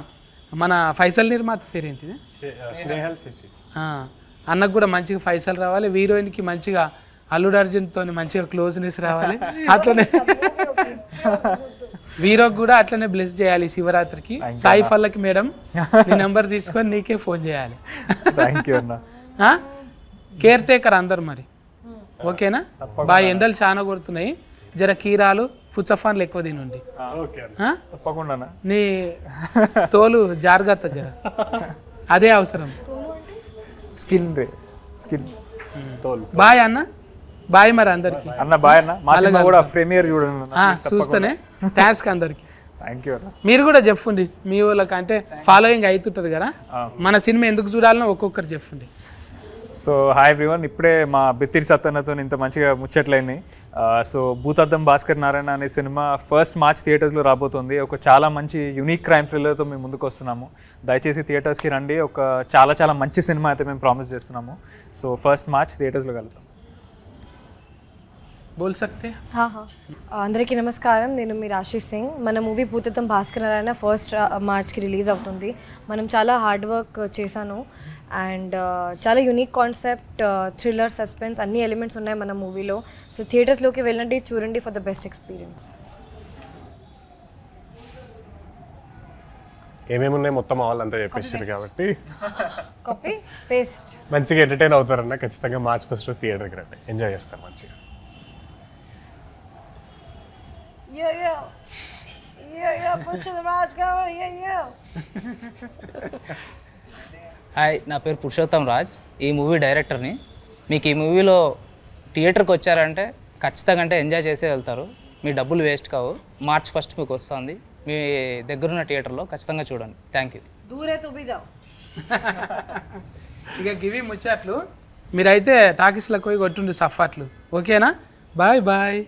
మన ఫైసల్ నిర్మాత పేరేంటిది అన్నకు కూడా మంచిగా ఫైసల్ రావాలి. హీరోయిన్కి మంచిగా అల్లుడు అర్జున్తో మంచిగా క్లోజ్నెస్ రావాలి. అట్లనే వీరోకి కూడా అట్లనే బ్లెస్ చేయాలి శివరాత్రికి. సాయి ఫల్లకి మేడం నీ నెంబర్ తీసుకొని నీకే ఫోన్ చేయాలి. థ్యాంక్ యూ అన్న. కేర్ టేకర్ అందరు మరి, ఓకేనా? బాగా ఎండలు చాలా కొడుతున్నాయి, జర కీరాలు ఫుచ్చఫాన్లు ఎక్కువ తినండి. తప్పకుండా నీ తోలు జాగ్రత్త జర, అదే అవసరం. స్కిన్ తోలు. బాయ్ అన్న, బాయ్ మరి అందరికి అన్న. బాయ్ అన్న. మా సినిమా కూడా ప్రీమియర్ చూడండి చూస్తేనే. థ్యాంక్స్ అందరికి. థ్యాంక్ యూ అన్న. మీరు కూడా చెప్పండి మీ వాళ్ళకి, అంటే ఫాలోయింగ్ అవుతుంటుంది కదా, మన సినిమా ఎందుకు చూడాలనో ఒక్కొక్కరు చెప్పండి. సో హాయ్ ఎవ్రీవన్, ఇప్పుడే మా బిత్తిరి సత్తన్నతో ఇంత మంచిగా ముచ్చట్లయినాయి. సో భూతద్దం భాస్కర్ నారాయణ అనే సినిమా 1 మార్చ్ థియేటర్స్లో రాబోతుంది. ఒక చాలా మంచి యూనిక్ క్రైమ్ థ్రిల్లర్తో మేము ముందుకు వస్తున్నాము. దయచేసి థియేటర్స్కి రండి. ఒక చాలా మంచి సినిమా అయితే మేము ప్రామిస్ చేస్తున్నాము. సో 1 మార్చ్ థియేటర్స్లో కలుగుతాం. బోల్ సక్తే? అందరికీ నమస్కారం, నేను మీ రాశి సింగ్. మన మూవీ భూతద్దం భాస్కర్ నారాయణ 1 మార్చ్కి రిలీజ్ అవుతుంది. మనం చాలా హార్డ్ వర్క్ చేశాను అండ్ చాలా యూనిక్ కాన్సెప్ట్, థ్రిల్లర్, సస్పెన్స్ అన్ని ఎలిమెంట్స్ ఉన్నాయి మన మూవీలో. సో థియేటర్స్లోకి వెళ్ళండి, చూడండి ఫర్ ద బెస్ట్ ఎక్స్పీరియన్స్. ఏమేమి ఉన్నాయి మొత్తం వాళ్ళంతా చెప్పేసారు కాబట్టి కాపీ పేస్ట్ మంచిగా ఎంటర్టైన్ అవుతారన్న. ఖచ్చితంగా మార్చ్ 1 థియేటర్కి రండి, ఎంజాయ్ చేస్తాం మంచిగా. హాయ్, నా పేరు పురుషోత్తం రాజ్, ఈ మూవీ డైరెక్టర్ని. మీకు ఈ మూవీలో థియేటర్కి వచ్చారంటే ఖచ్చితంగా అంటే ఎంజాయ్ చేసే వెళ్తారు, మీ డబ్బులు వేస్ట్ కావు. మార్చ్ 1 మీకు వస్తుంది, మీ దగ్గరున్న థియేటర్లో ఖచ్చితంగా చూడండి. Thank you. దూరే తూ బి జాओ. ఇక గివి ముచ్చట్లు మీరైతే టాకీస్లకు పోయి కొట్టుండి సఫాట్లు, ఓకేనా? Bye bye.